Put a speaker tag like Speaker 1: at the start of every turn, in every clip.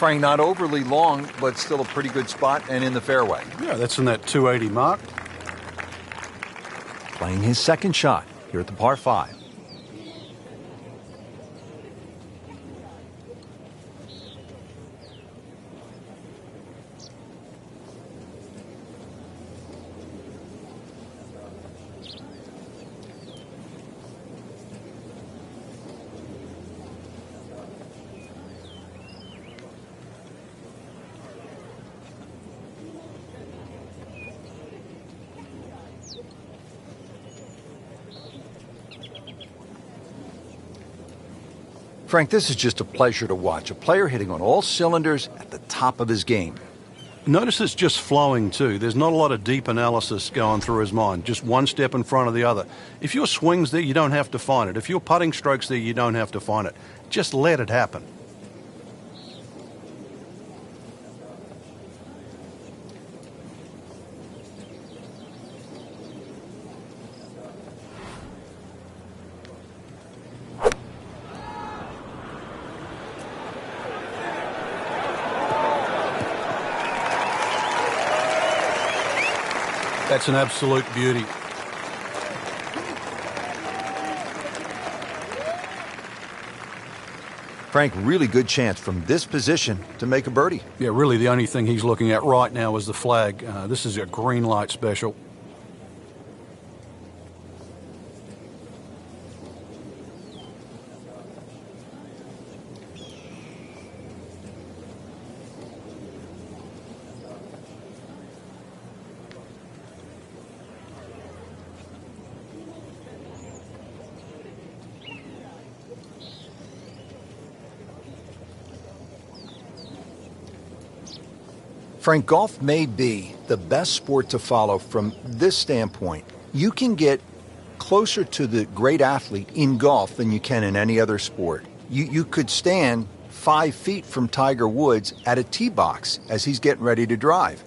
Speaker 1: Frank, not overly long, but still a pretty good spot and in the fairway.
Speaker 2: Yeah, that's in that 280 mark.
Speaker 1: Playing his second shot here at the par 5. Frank, this is just a pleasure to watch. A player hitting on all cylinders at the top of his game.
Speaker 2: Notice it's just flowing too. There's not a lot of deep analysis going through his mind. Just one step in front of the other. If your swing's there, you don't have to find it. If your putting stroke's there, you don't have to find it. Just let it happen. That's an absolute beauty.
Speaker 1: Frank, really good chance from this position to make a birdie.
Speaker 2: Yeah, really the only thing he's looking at right now is the flag. This is a green light special.
Speaker 1: Frank, golf may be the best sport to follow from this standpoint. You can get closer to the great athlete in golf than you can in any other sport. You could stand 5 feet from Tiger Woods at a tee box as he's getting ready to drive.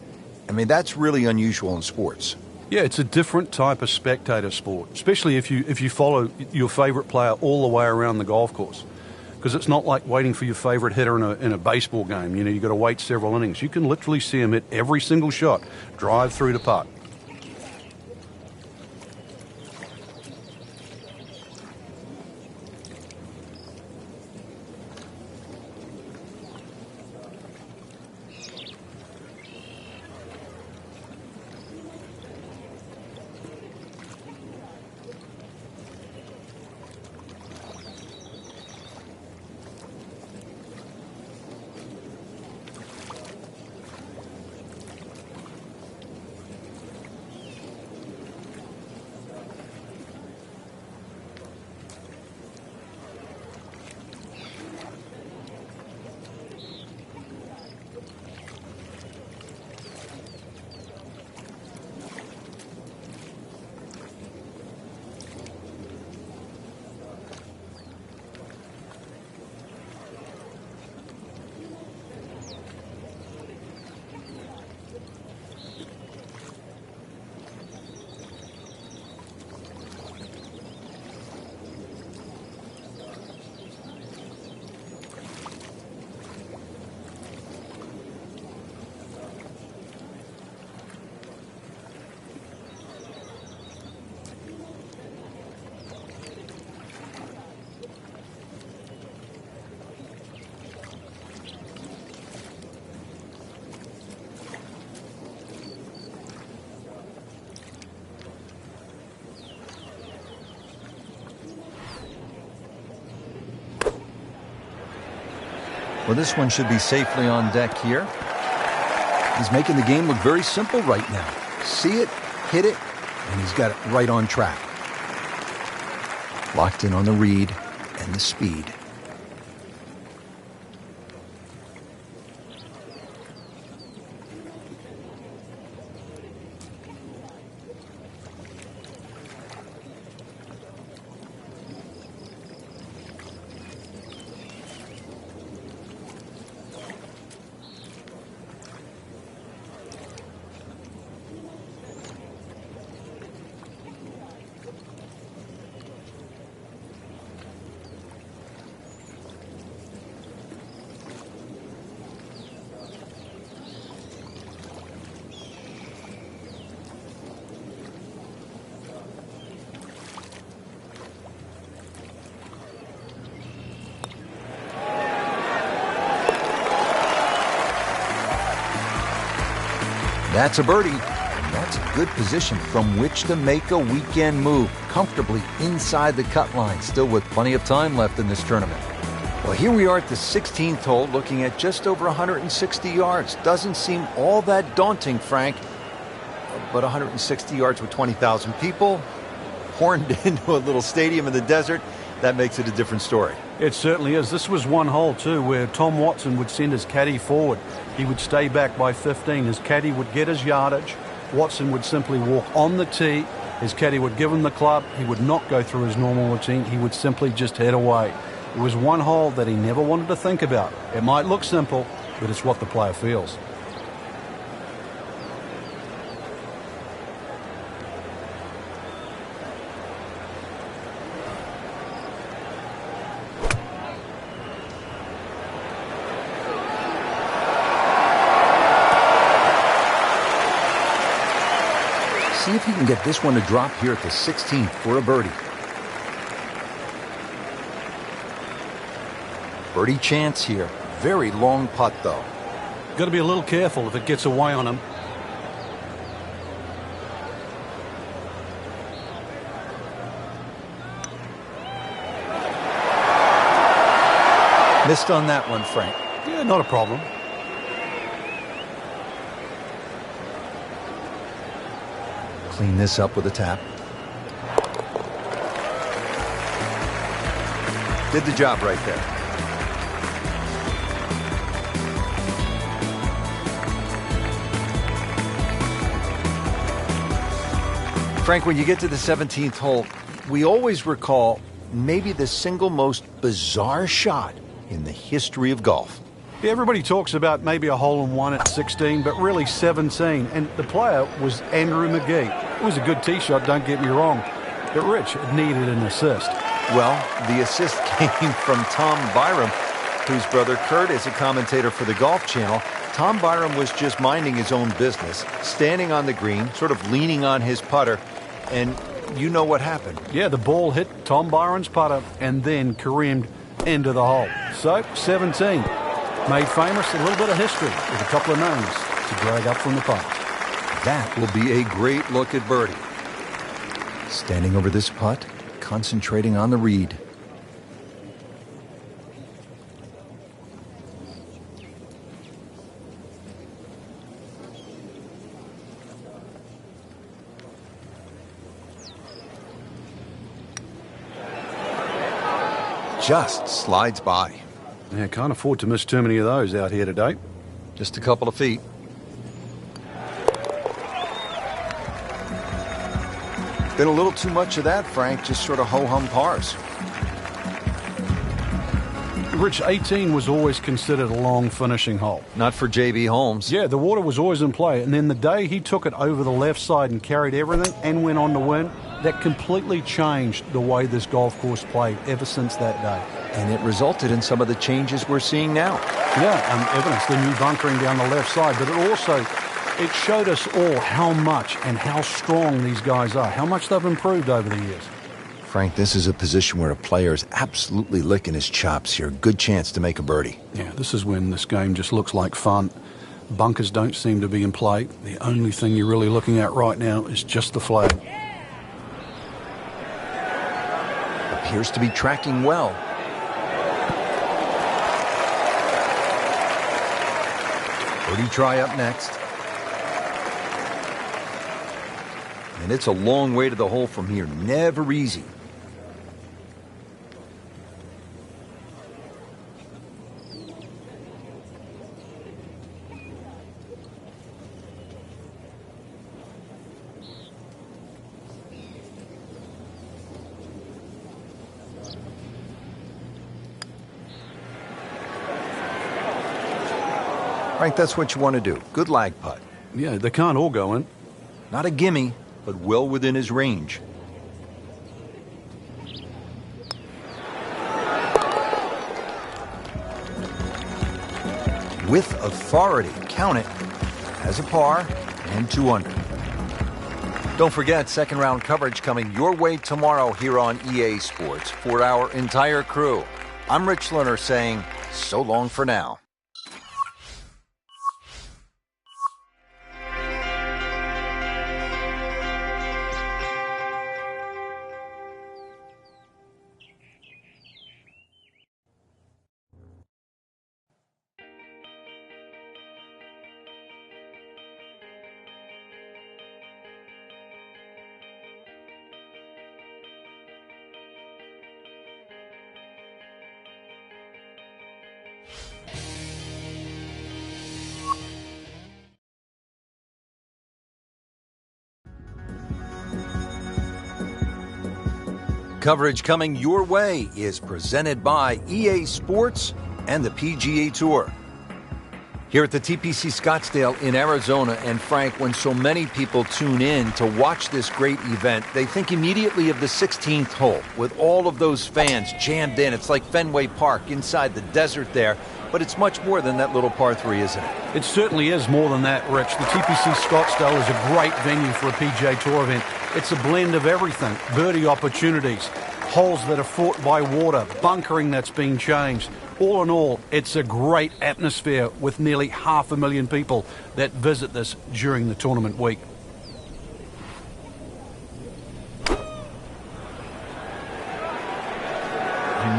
Speaker 1: I mean, that's really unusual in sports.
Speaker 2: Yeah, it's a different type of spectator sport, especially if you follow your favorite player all the way around the golf course. Because it's not like waiting for your favorite hitter in a baseball game. You know, you've got to wait several innings. You can literally see him hit every single shot, drive through to putt.
Speaker 1: Well, this one should be safely on deck here. He's making the game look very simple right now. See it, hit it, and he's got it right on track. Locked in on the read and the speed. That's a birdie. And that's a good position from which to make a weekend move, comfortably inside the cut line, still with plenty of time left in this tournament. Well, here we are at the 16th hole, looking at just over 160 yards. Doesn't seem all that daunting, Frank. But 160 yards with 20,000 people, horned into a little stadium in the desert, that makes it a different story.
Speaker 2: It certainly is. This was one hole, too, where Tom Watson would send his caddy forward. He would stay back by 15. His caddy would get his yardage. Watson would simply walk on the tee. His caddy would give him the club. He would not go through his normal routine. He would simply just head away. It was one hole that he never wanted to think about. It might look simple, but it's what the player feels.
Speaker 1: See if he can get this one to drop here at the 16th for a birdie. Birdie chance here. Very long putt, though.
Speaker 2: Got to be a little careful if it gets away on him.
Speaker 1: Missed on that one, Frank.
Speaker 2: Yeah, not a problem.
Speaker 1: Clean this up with a tap. Did the job right there. Frank, when you get to the 17th hole, we always recall maybe the single most bizarre shot in the history of golf.
Speaker 2: Yeah, everybody talks about maybe a hole-in-one at 16, but really 17. And the player was Andrew McGee. It was a good tee shot, don't get me wrong. But Rich, it needed an assist.
Speaker 1: Well, the assist came from Tom Byram, whose brother Kurt is a commentator for the Golf Channel. Tom Byram was just minding his own business, standing on the green, sort of leaning on his putter, and you know what happened.
Speaker 2: Yeah, the ball hit Tom Byram's putter and then careened into the hole. So, 17. Made famous, a little bit of history with a couple of names to drag up from the putt.
Speaker 1: That will be a great look at birdie. Standing over this putt, concentrating on the read. Just slides by.
Speaker 2: Yeah, can't afford to miss too many of those out here today.
Speaker 1: Just a couple of feet. Been a little too much of that, Frank. Just sort of ho-hum pars.
Speaker 2: Rich, 18 was always considered a long finishing hole.
Speaker 1: Not for J.B. Holmes.
Speaker 2: Yeah, the water was always in play. And then the day he took it over the left side and carried everything and went on to win, that completely changed the way this golf course played ever since that day.
Speaker 1: And it resulted in some of the changes we're seeing now.
Speaker 2: Yeah, evidence, the new bunkering down the left side. But it showed us all how much and how strong these guys are, how much they've improved over the years.
Speaker 1: Frank, this is a position where a player is absolutely licking his chops here. Good chance to make a birdie.
Speaker 2: Yeah, this is when this game just looks like fun. Bunkers don't seem to be in play. The only thing you're really looking at right now is just the flag.
Speaker 1: Appears to be tracking well. Birdie try up next. And it's a long way to the hole from here. Never easy. Frank, that's what you want to do. Good lag putt.
Speaker 2: Yeah, they can't all go in.
Speaker 1: Not a gimme, but well within his range. With authority, count it as a par and 2 under. Don't forget, second round coverage coming your way tomorrow here on EA Sports for our entire crew. I'm Rich Lerner saying so long for now. Coverage coming your way is presented by EA Sports and the PGA Tour. Here at the TPC Scottsdale in Arizona, and Frank, when so many people tune in to watch this great event, they think immediately of the 16th hole with all of those fans jammed in. It's like Fenway Park inside the desert there, but it's much more than that little par 3, isn't it?
Speaker 2: It certainly is more than that, Rich. The TPC Scottsdale is a great venue for a PGA Tour event. It's a blend of everything: birdie opportunities, holes that are fought by water, bunkering that's been changed. All in all, it's a great atmosphere with nearly 500,000 people that visit this during the tournament week.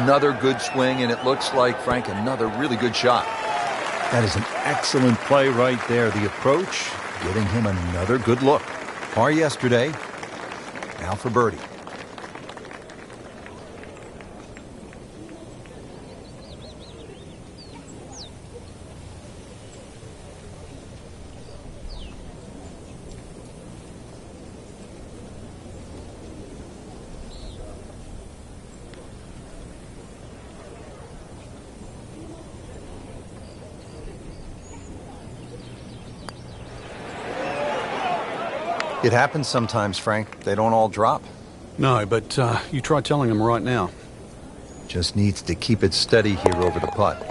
Speaker 1: Another good swing, and it looks like, Frank, another really good shot.
Speaker 3: That is an excellent play right there. The approach, giving him another good look. Par yesterday, now for birdie.
Speaker 1: It happens sometimes, Frank. They don't all drop.
Speaker 2: No, but you try telling them right now.
Speaker 1: Just needs to keep it steady here over the putt.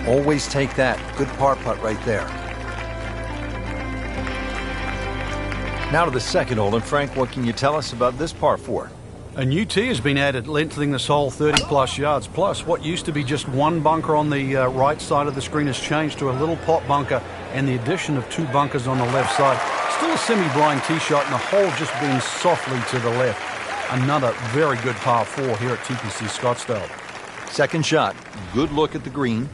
Speaker 1: Always take that. Good par putt right there. Now to the second hole, and Frank, what can you tell us about this par 4?
Speaker 2: A new tee has been added, lengthening this hole 30-plus yards. Plus, what used to be just one bunker on the right side of the screen has changed to a little pot bunker, and the addition of 2 bunkers on the left side. Still a semi-blind tee shot, and the hole just bends softly to the left. Another very good par 4 here at TPC Scottsdale.
Speaker 1: Second shot. Good look at the green.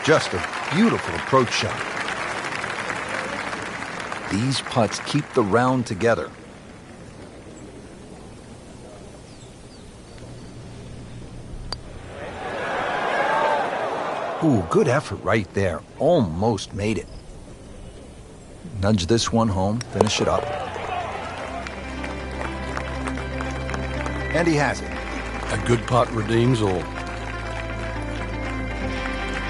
Speaker 1: Just a beautiful approach shot. These putts keep the round together. Ooh, good effort right there. Almost made it. Nudge this one home, finish it up. And he has it.
Speaker 2: A good putt redeems all.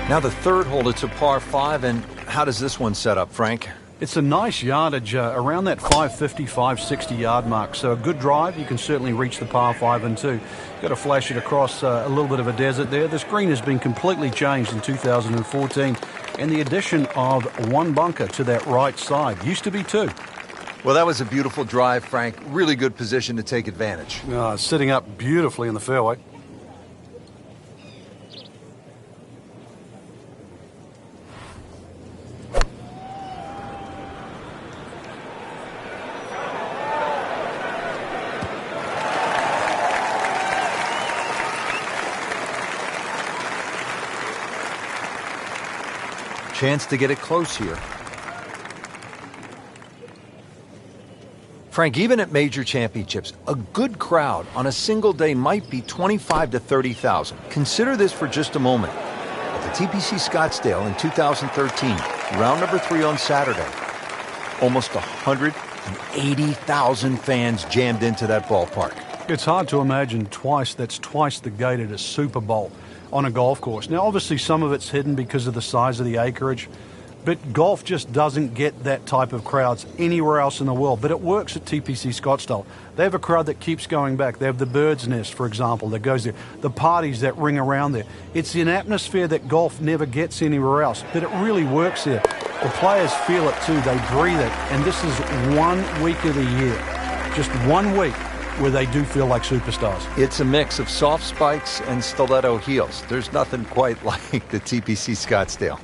Speaker 1: Now the third hole, it's a par 5, and how does this one set up, Frank?
Speaker 2: It's a nice yardage around that 550, 560 yard mark. So a good drive, you can certainly reach the par 5 and 2. You've got to flash it across a little bit of a desert there. This green has been completely changed in 2014, and the addition of 1 bunker to that right side. Used to be 2.
Speaker 1: Well, that was a beautiful drive, Frank. Really good position to take advantage.
Speaker 2: Sitting up beautifully in the fairway.
Speaker 1: Chance to get it close here. Frank, even at major championships, a good crowd on a single day might be 25 to 30,000. Consider this for just a moment. At the TPC Scottsdale in 2013, round number 3 on Saturday, almost 180,000 fans jammed into that ballpark.
Speaker 2: It's hard to imagine that's twice the gate at a Super Bowl on a golf course. Now, obviously, some of it's hidden because of the size of the acreage, but golf just doesn't get that type of crowds anywhere else in the world. But it works at TPC Scottsdale. They have a crowd that keeps going back. They have the Bird's Nest, for example, that goes there. The parties that ring around there. It's an atmosphere that golf never gets anywhere else, but it really works there. The players feel it too. They breathe it. And this is 1 week of the year, just 1 week, where they do feel like superstars.
Speaker 1: It's a mix of soft spikes and stiletto heels. There's nothing quite like the TPC Scottsdale.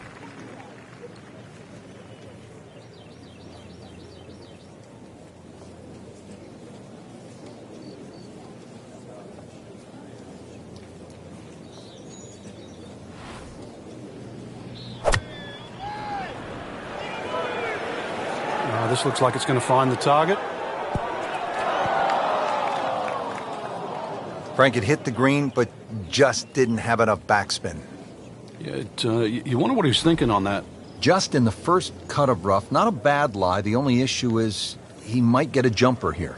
Speaker 2: This looks like it's going to find the target.
Speaker 1: Frank, it hit the green, but just didn't have enough backspin.
Speaker 2: Yeah, you wonder what he was thinking on that.
Speaker 3: Just in the first cut of rough, not a bad lie. The only issue is he might get a jumper here.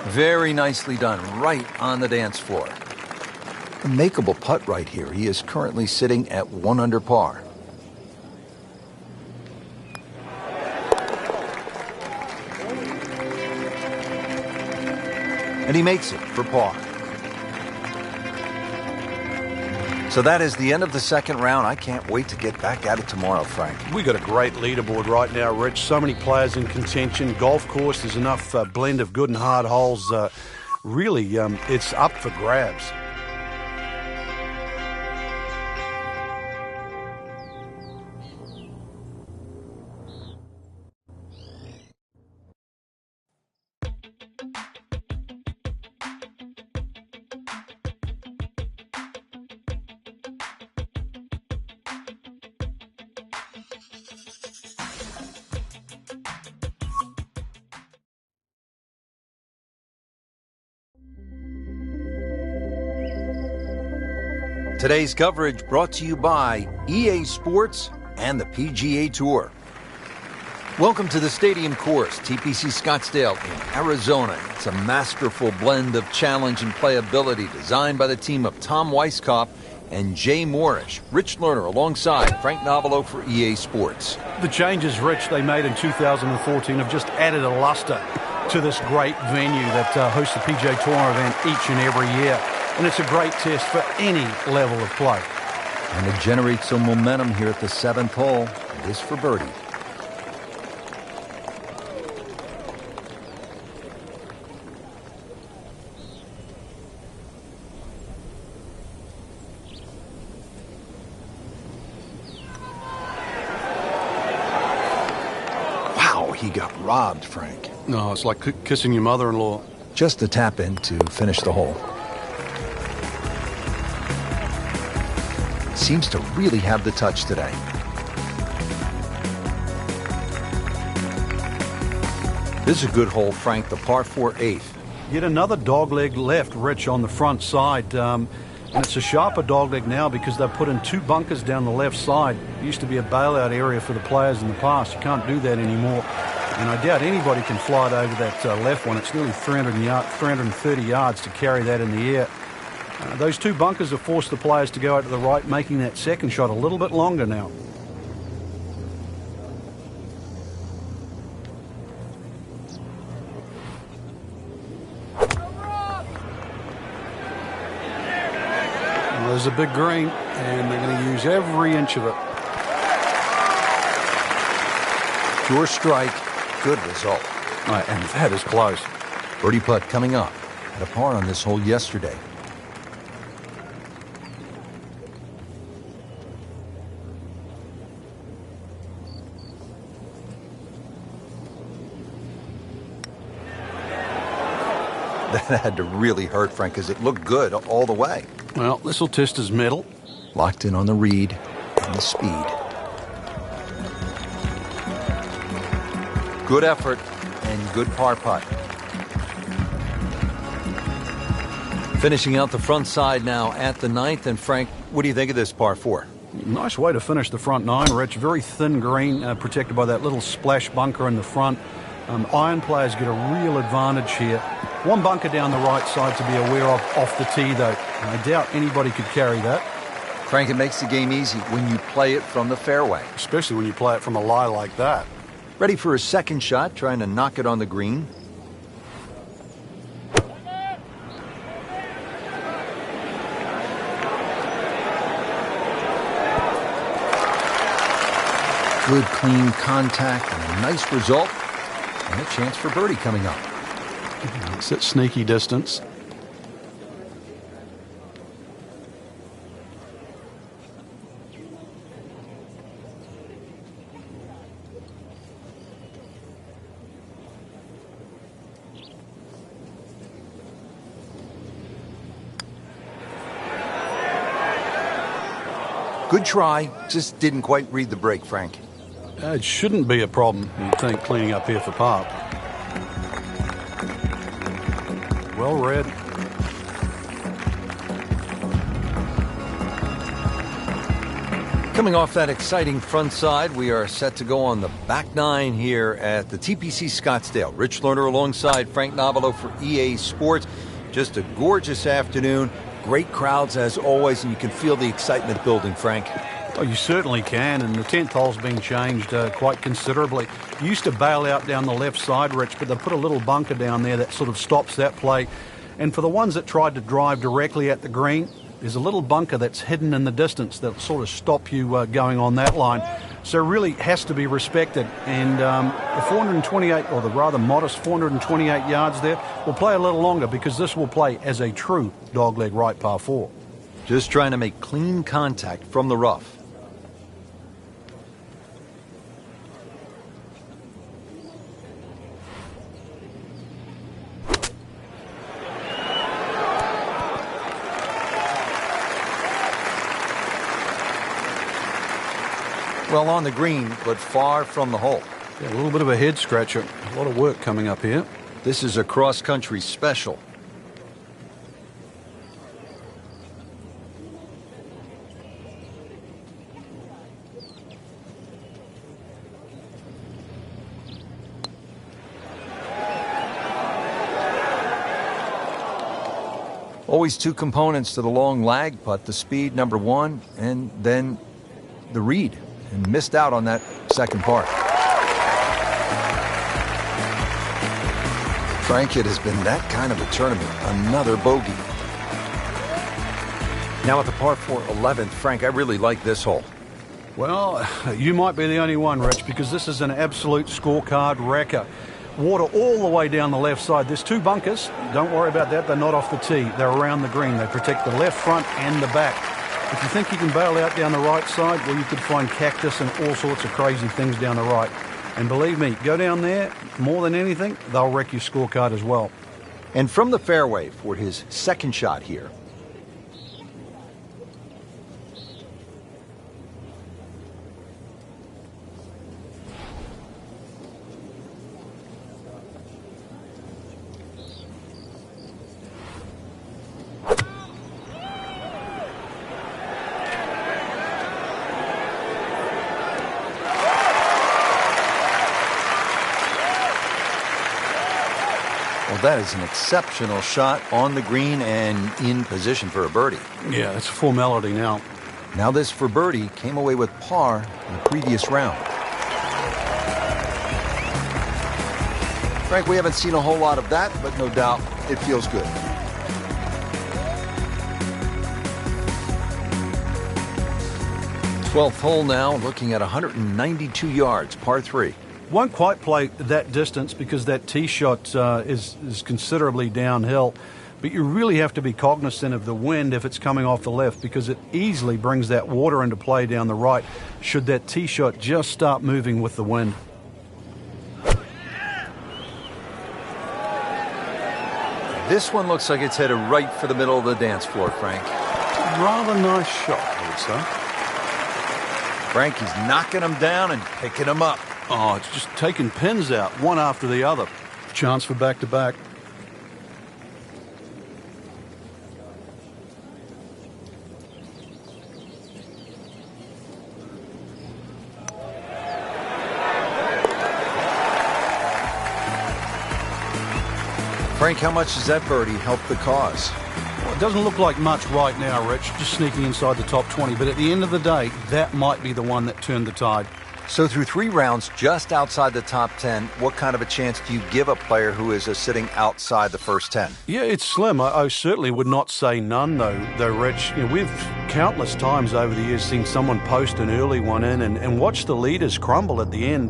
Speaker 3: Very nicely done, right on the dance floor.
Speaker 1: A makeable putt right here. He is currently sitting at 1 under par. And he makes it for par. So that is the end of the second round. I can't wait to get back at it tomorrow, Frank.
Speaker 2: We got a great leaderboard right now, Rich. So many players in contention. Golf course, there's enough blend of good and hard holes. Really, it's up for grabs.
Speaker 1: Today's coverage brought to you by EA Sports and the PGA Tour. Welcome to the Stadium Course, TPC Scottsdale in Arizona. It's a masterful blend of challenge and playability designed by the team of Tom Weisskopf and Jay Moorish. Rich Lerner alongside Frank Novelo for EA Sports.
Speaker 2: The changes, Rich, they made in 2014 have just added a luster to this great venue that hosts the PGA Tour event each and every year. And it's a great test for any level of play.
Speaker 3: And it generates some momentum here at the 7th hole. It is for birdie.
Speaker 1: Wow, he got robbed, Frank.
Speaker 2: No, it's like kissing your mother-in-law.
Speaker 1: Just a tap in to finish the hole. Seems to really have the touch today. This is a good hole, Frank, the par 4 8th.
Speaker 2: Yet another dogleg left, Rich, on the front side. And it's a sharper dogleg now because they've put in 2 bunkers down the left side. It used to be a bailout area for the players in the past. You can't do that anymore. And I doubt anybody can fly it over that left one. It's nearly 330 yards to carry that in the air. Those 2 bunkers have forced the players to go out to the right, making that second shot a little bit longer now. Well, there's a big green, and they're going to use every inch of it.
Speaker 1: Pure strike, good result.
Speaker 2: Right, and that is close.
Speaker 3: Birdie putt coming up. Had a par on this hole yesterday.
Speaker 1: That had to really hurt, Frank, because it looked good all the way.
Speaker 2: Well, this will test his mettle.
Speaker 1: Locked in on the read and the speed. Good effort and good par putt. Finishing out the front side now at the 9th. And Frank, what do you think of this par 4?
Speaker 2: Nice way to finish the front 9, Rich. Very thin green, protected by that little splash bunker in the front. Iron players get a real advantage here. 1 bunker down the right side to be aware of off the tee, though. I doubt anybody could carry that.
Speaker 1: Frank, it makes the game easy when you play it from the fairway.
Speaker 2: Especially when you play it from a lie like that.
Speaker 1: Ready for his second shot, trying to knock it on the green. Good, clean contact and a nice result. And a chance for birdie coming up.
Speaker 2: It's at sneaky distance.
Speaker 1: Good try, just didn't quite read the break, Frank.
Speaker 2: It shouldn't be a problem, you think, cleaning up here for par. Well read.
Speaker 3: Coming off that exciting front side, we are set to go on the back nine here at the TPC Scottsdale. Rich Lerner alongside Frank Nobilo for EA Sports. Just a gorgeous afternoon. Great crowds as always, and you can feel the excitement building, Frank.
Speaker 2: Oh, you certainly can, and the 10th hole's been changed quite considerably. You used to bail out down the left side, Rich, but they put a little bunker down there that sort of stops that play. And for the ones that tried to drive directly at the green, there's a little bunker that's hidden in the distance that'll sort of stop you going on that line. So it really has to be respected. And the 428, or the rather modest 428 yards there, will play a little longer because this will play as a true dogleg right par 4.
Speaker 3: Just trying to make clean contact from the rough. Well on the green, but far from the hole.
Speaker 2: Yeah, a little bit of a head scratcher. A lot of work coming up here.
Speaker 3: This is a cross-country special. Always two components to the long lag putt, the speed, number one, and then the read. And missed out on that second part. Frank, it has been that kind of a tournament. Another bogey. Now at the par 4 11th, Frank, I really like this hole.
Speaker 2: Well, you might be the only one, Rich, because this is an absolute scorecard wrecker. Water all the way down the left side. There's two bunkers. Don't worry about that. They're not off the tee. They're around the green. They protect the left front and the back. If you think you can bail out down the right side, well, you could find cactus and all sorts of crazy things down the right. And believe me, go down there, more than anything, they'll wreck your scorecard as well.
Speaker 1: And from the fairway for his second shot here. Well, that is an exceptional shot on the green and in position for a birdie.
Speaker 2: Yeah, it's a formality now.
Speaker 1: Now this for birdie came away with par in the previous round. Frank, we haven't seen a whole lot of that, but no doubt it feels good.
Speaker 3: Twelfth hole now, looking at 192 yards, par 3.
Speaker 2: Won't quite play that distance because that tee shot is considerably downhill. But you really have to be cognizant of the wind if it's coming off the left, because it easily brings that water into play down the right should that tee shot just start moving with the wind.
Speaker 1: This one looks like it's headed right for the middle of the dance floor, Frank.
Speaker 2: Rather nice shot, I would say.
Speaker 1: Frank, he's knocking them down and picking them up.
Speaker 2: Oh, it's just taking pins out, one after the other. Chance for back-to-back.
Speaker 1: Frank, how much does that birdie help the cause?
Speaker 2: Well, it doesn't look like much right now, Rich, just sneaking inside the top 20. But at the end of the day, that might be the one that turned the tide.
Speaker 1: So through 3 rounds, just outside the top 10, what kind of a chance do you give a player who is sitting outside the first 10?
Speaker 2: Yeah, it's slim. I certainly would not say none, though, Rich. You know, we've countless times over the years seen someone post an early one in and watch the leaders crumble at the end.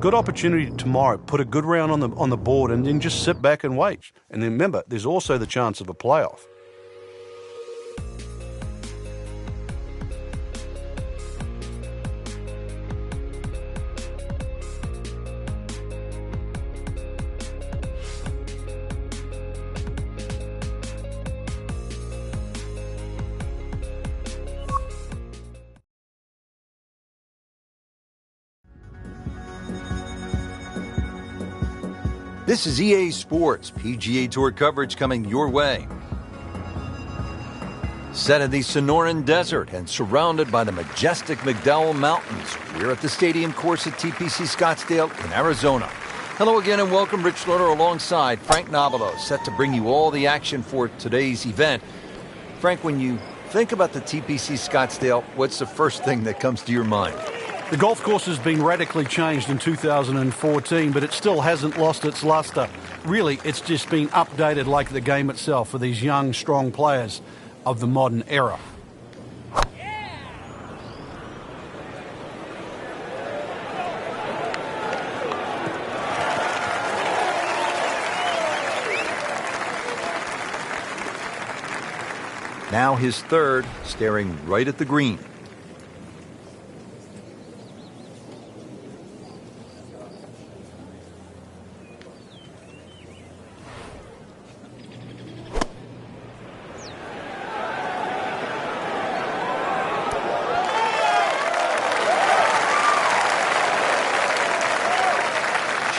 Speaker 2: Good opportunity tomorrow. Put a good round on the board and then just sit back and wait. And then remember, there's also the chance of a playoff.
Speaker 3: This is EA Sports, PGA Tour coverage coming your way. Set in the Sonoran Desert and surrounded by the majestic McDowell Mountains, we're at the stadium course at TPC Scottsdale in Arizona. Hello again and welcome. Rich Lerner alongside Frank Nobilo, set to bring you all the action for today's event. Frank, when you think about the TPC Scottsdale, what's the first thing that comes to your mind?
Speaker 2: The golf course has been radically changed in 2014, but it still hasn't lost its luster. Really, it's just been updated like the game itself for these young, strong players of the modern era.
Speaker 3: Now his third, staring right at the green.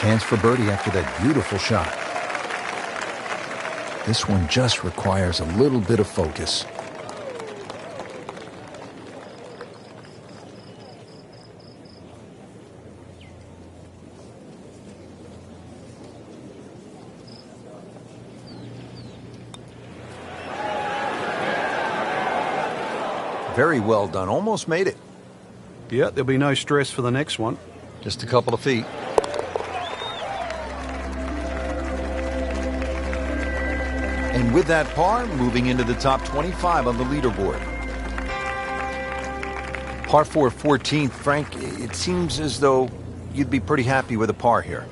Speaker 3: Chance for birdie after that beautiful shot. This one just requires a little bit of focus. Very well done. Almost made it.
Speaker 2: Yeah, there'll be no stress for the next one.
Speaker 3: Just a couple of feet. And with that par, moving into the top 25 on the leaderboard. Par 4 14th, Frank, it seems as though you'd be pretty happy with a par here.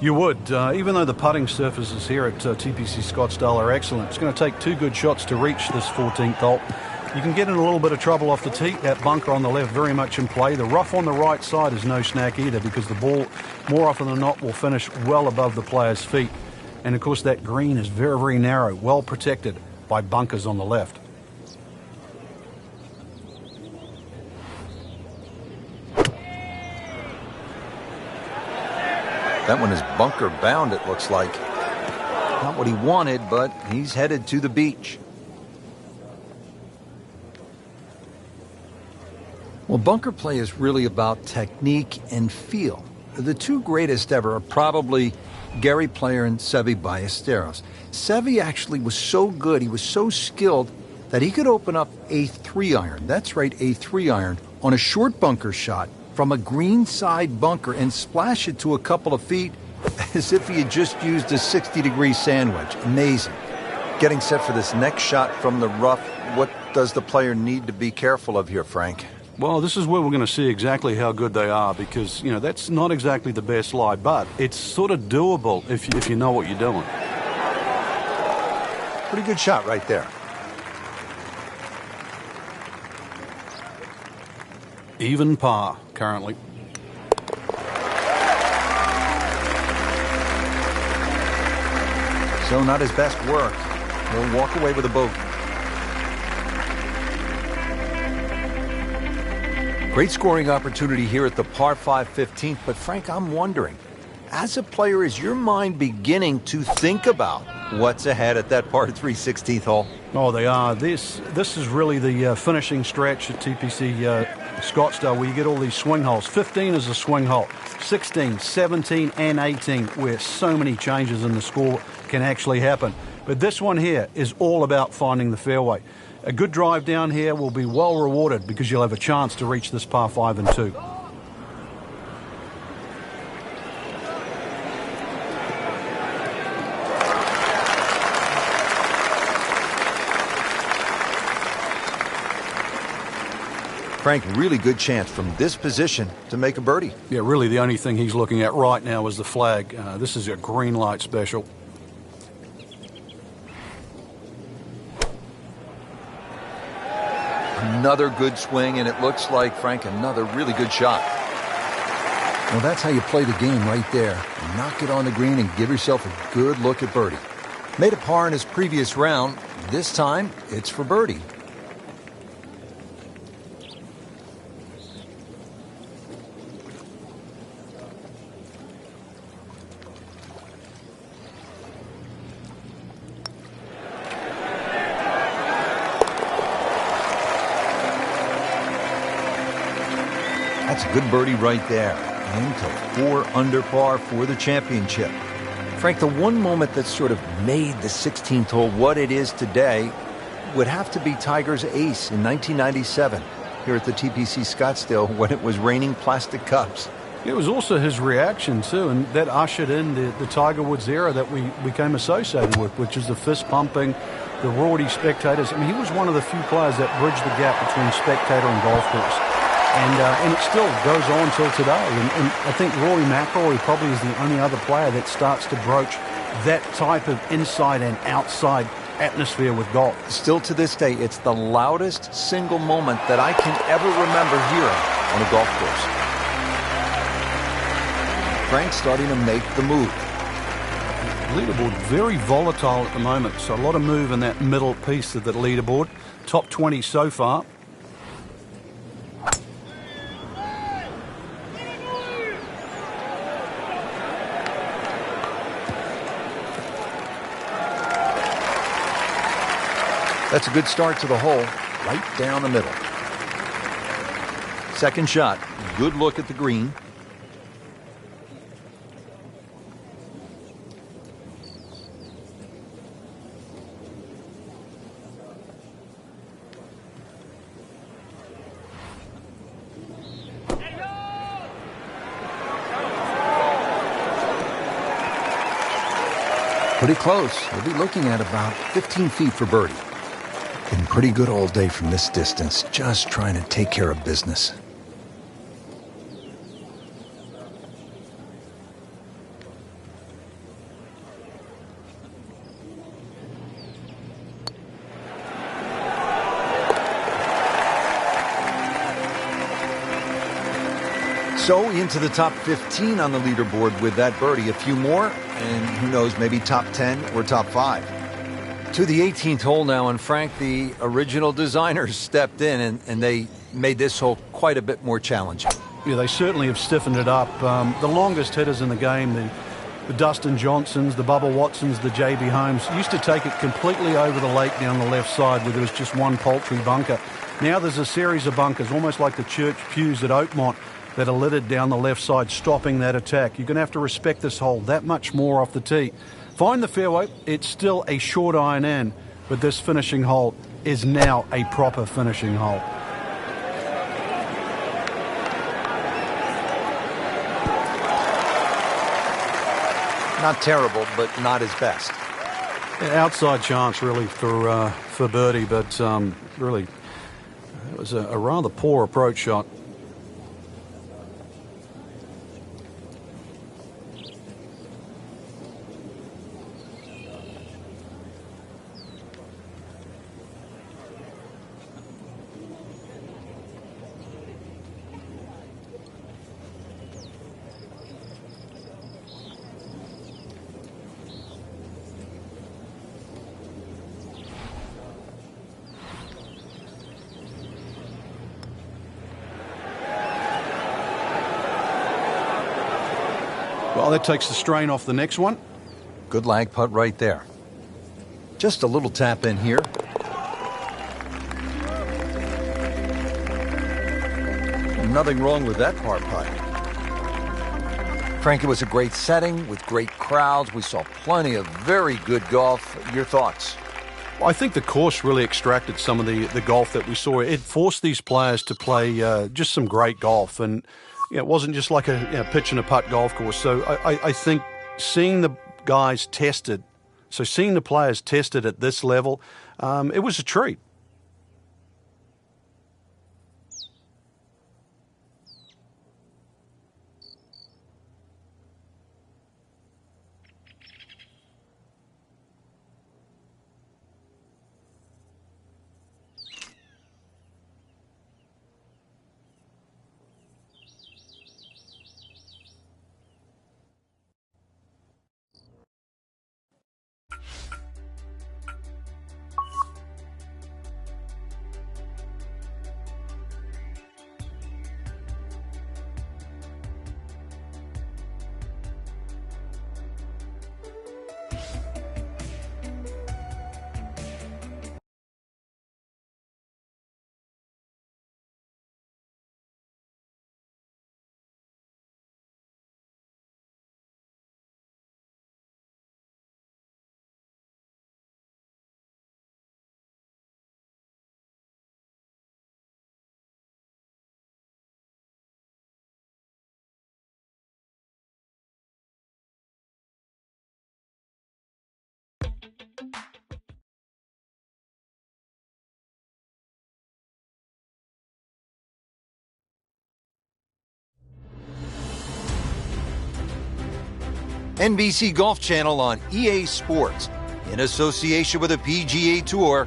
Speaker 2: You would, even though the putting surfaces here at TPC Scottsdale are excellent. It's going to take two good shots to reach this 14th hole. You can get in a little bit of trouble off the tee. That bunker on the left very much in play. The rough on the right side is no snack either, because the ball, more often than not, will finish well above the player's feet. And of course that green is very, very narrow, well protected by bunkers on the left.
Speaker 3: That one is bunker bound, it looks like. Not what he wanted, but he's headed to the beach. Well, bunker play is really about technique and feel. The two greatest ever are probably Gary Player and Seve Ballesteros. Seve actually was so good, he was so skilled, that he could open up a 3-iron, that's right, a 3-iron, on a short bunker shot from a greenside bunker and splash it to a couple of feet as if he had just used a 60-degree sandwich. Amazing. Getting set for this next shot from the rough, what does the player need to be careful of here, Frank?
Speaker 2: Well, this is where we're going to see exactly how good they are, because, you know, that's not exactly the best lie, but it's sort of doable if you know what you're doing.
Speaker 3: Pretty good shot right there.
Speaker 2: Even par currently.
Speaker 3: So not his best work. He'll walk away with a bogey. Great scoring opportunity here at the par 5 15th, but Frank, I'm wondering, as a player, is your mind beginning to think about what's ahead at that par 3 16th hole?
Speaker 2: Oh, they are. This is really the finishing stretch at TPC Scottsdale, where you get all these swing holes. 15 is a swing hole. 16, 17, and 18, where so many changes in the score can actually happen. But this one here is all about finding the fairway. A good drive down here will be well rewarded, because you'll have a chance to reach this par 5 and 2.
Speaker 3: Frank, really good chance from this position to make a birdie.
Speaker 2: Yeah, really the only thing he's looking at right now is the flag. This is a green light special.
Speaker 3: Another good swing, and it looks like, Frank, another really good shot. Well, that's how you play the game right there. Knock it on the green and give yourself a good look at birdie. Made a par in his previous round. This time, it's for birdie. That's a good birdie right there. Into 4 under par for the championship. Frank, the one moment that sort of made the 16th hole what it is today would have to be Tiger's ace in 1997 here at the TPC Scottsdale when it was raining plastic cups.
Speaker 2: It was also his reaction too, and that ushered in the Tiger Woods era that we became associated with, which is the fist pumping, the rowdy spectators. I mean, he was one of the few players that bridged the gap between spectator and golf course. And it still goes on till today. And I think Rory McIlroy probably is the only other player that starts to broach that type of inside and outside atmosphere with golf.
Speaker 3: Still to this day, it's the loudest single moment that I can ever remember hearing on a golf course. Frank's starting to make the move.
Speaker 2: Leaderboard very volatile at the moment, so a lot of move in that middle piece of the leaderboard. Top 20 so far.
Speaker 3: That's a good start to the hole, right down the middle. Second shot, good look at the green. Pretty close. We'll be looking at about 15 feet for birdie. Been pretty good all day from this distance, just trying to take care of business. So into the top 15 on the leaderboard with that birdie. A few more, and who knows, maybe top 10 or top 5. To the 18th hole now, and Frank, the original designers stepped in and they made this hole quite a bit more challenging.
Speaker 2: Yeah, they certainly have stiffened it up. The longest hitters in the game, the Dustin Johnsons, the Bubba Watsons, the J.B. Holmes, used to take it completely over the lake down the left side where there was just one paltry bunker. Now there's a series of bunkers, almost like the church pews at Oakmont, that are littered down the left side, stopping that attack. You're going to have to respect this hole that much more off the tee. Find the fairway. It's still a short iron in, but this finishing hole is now a proper finishing hole.
Speaker 3: Not terrible, but not his best.
Speaker 2: Outside chance, really, for birdie, but really, it was a rather poor approach shot. Well, that takes the strain off the next one.
Speaker 3: Good lag putt right there. Just a little tap in here. Nothing wrong with that par putt. Frank, it was a great setting with great crowds. We saw plenty of very good golf. Your thoughts?
Speaker 2: Well, I think the course really extracted some of the golf that we saw. It forced these players to play just some great golf. And it wasn't just like a pitch and a putt golf course. So I think seeing the guys tested, seeing the players tested at this level, it was a treat.
Speaker 3: NBC Golf Channel on EA Sports, in association with the PGA Tour,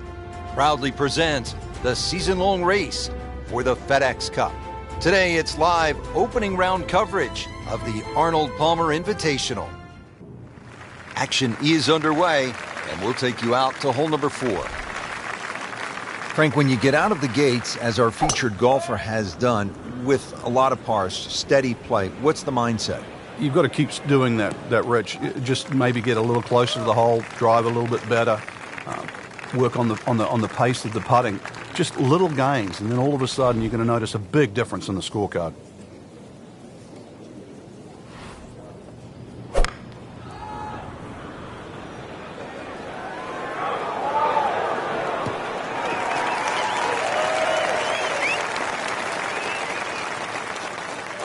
Speaker 3: proudly presents the season-long race for the FedEx Cup. Today, it's live opening round coverage of the Arnold Palmer Invitational. Action is underway, and we'll take you out to hole number 4. Frank, when you get out of the gates, as our featured golfer has done, with a lot of pars, steady play, what's the mindset?
Speaker 2: You've got to keep doing that, Rich. Just maybe get a little closer to the hole, drive a little bit better, work on the pace of the putting. Just little gains, and then all of a sudden you're going to notice a big difference in the scorecard.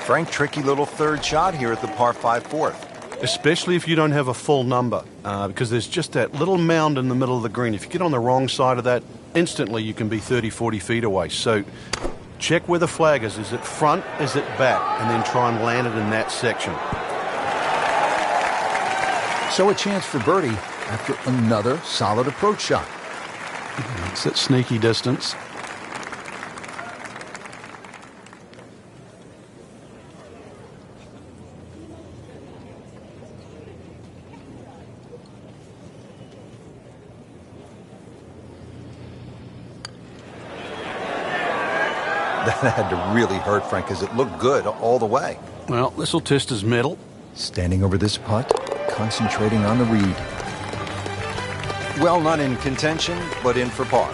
Speaker 3: Frank, tricky little third shot here at the par 5 fourth.
Speaker 2: Especially if you don't have a full number, because there's just that little mound in the middle of the green. If you get on the wrong side of that, instantly you can be 30, 40 feet away. So check where the flag is. Is it front? Is it back? And then try and land it in that section.
Speaker 1: So a chance for birdie after another solid approach shot.
Speaker 2: It's that sneaky distance.
Speaker 3: That had to really hurt, Frank, because it looked good all the way.
Speaker 2: Well, this will test his mettle.
Speaker 1: Standing over this putt, concentrating on the read.
Speaker 3: Well, not in contention, but in for par.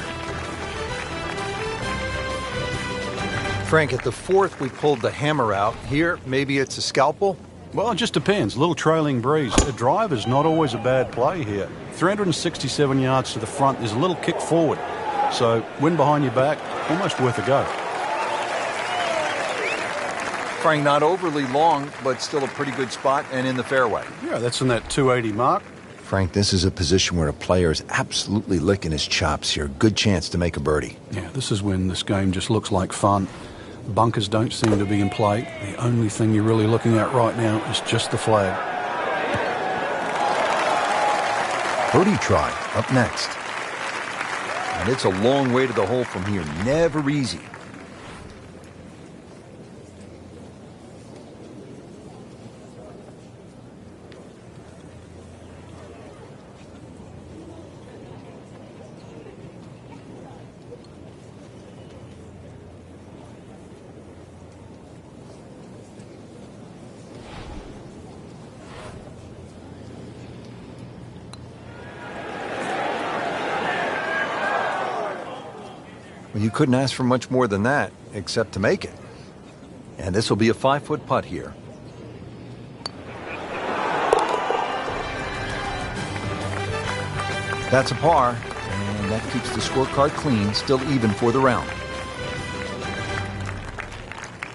Speaker 3: Frank, at the 4th, we pulled the hammer out. Here, maybe it's a scalpel?
Speaker 2: Well, it just depends. A little trailing breeze. A drive is not always a bad play here. 367 yards to the front. There's a little kick forward. So, wind behind your back, almost worth a go.
Speaker 3: Frank, not overly long, but still a pretty good spot and in the fairway.
Speaker 2: Yeah, that's in that 280 mark.
Speaker 1: Frank, this is a position where a player is absolutely licking his chops here. Good chance to make a birdie.
Speaker 2: Yeah, this is when this game just looks like fun. Bunkers don't seem to be in play. The only thing you're really looking at right now is just the flag.
Speaker 1: Birdie try up next.
Speaker 3: And it's a long way to the hole from here. Never easy. Well, you couldn't ask for much more than that, except to make it. And this will be a 5-foot putt here. That's a par, and that keeps the scorecard clean, still even for the round.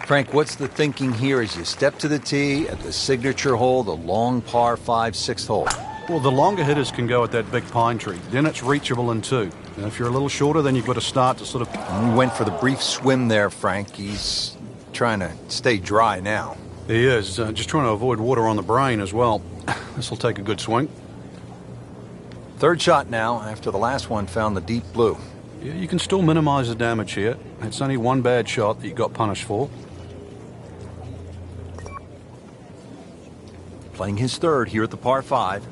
Speaker 3: Frank, what's the thinking here as you step to the tee at the signature hole, the long par 5, 6th hole?
Speaker 2: Well, the longer hitters can go at that big pine tree. Then it's reachable in 2. And if you're a little shorter, then you've got to start to sort of...
Speaker 3: He went for the brief swim there, Frank. He's trying to stay dry now.
Speaker 2: He is. Just trying to avoid water on the brain as well. This will take a good swing.
Speaker 3: Third shot now, after the last one found the deep blue.
Speaker 2: Yeah, you can still minimize the damage here. It's only one bad shot that you got punished for.
Speaker 3: Playing his third here at the par 5.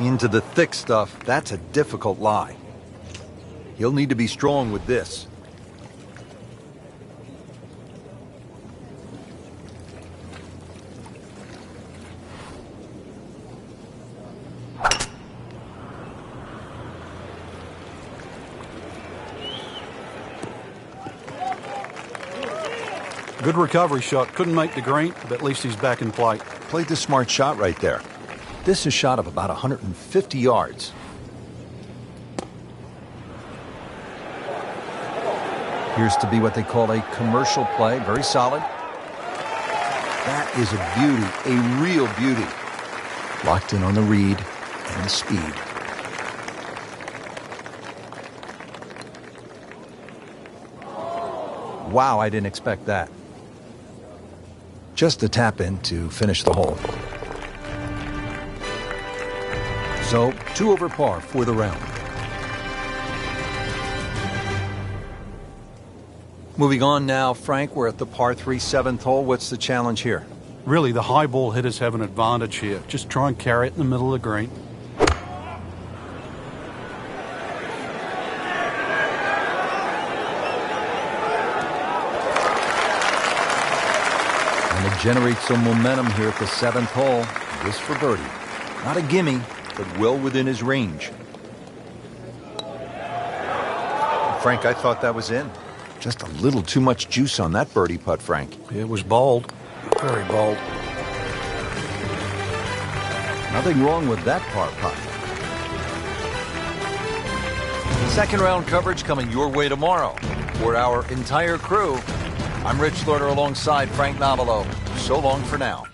Speaker 3: Into the thick stuff, that's a difficult lie. He'll need to be strong with this.
Speaker 2: Good recovery shot. Couldn't make the green, but at least he's back in play.
Speaker 1: Played the smart shot right there. This is a shot of about 150 yards.
Speaker 3: Appears to be what they call a commercial play. Very solid. That is a beauty, a real beauty. Locked in on the read and the speed. Wow, I didn't expect that. Just a tap in to finish the hole. So, 2 over par for the round. Moving on now, Frank, we're at the par 3 7th hole. What's the challenge here?
Speaker 2: Really, the high ball hitters have an advantage here. Just try and carry it in the middle of the green.
Speaker 3: And it generates some momentum here at the 7th hole. This for birdie. Not a gimme, but well within his range. Frank, I thought that was in. Just a little too much juice on that birdie putt, Frank.
Speaker 2: It was bold. Very bold.
Speaker 3: Nothing wrong with that par putt. Second round coverage coming your way tomorrow. For our entire crew, I'm Rich Lerner alongside Frank Nobilo. So long for now.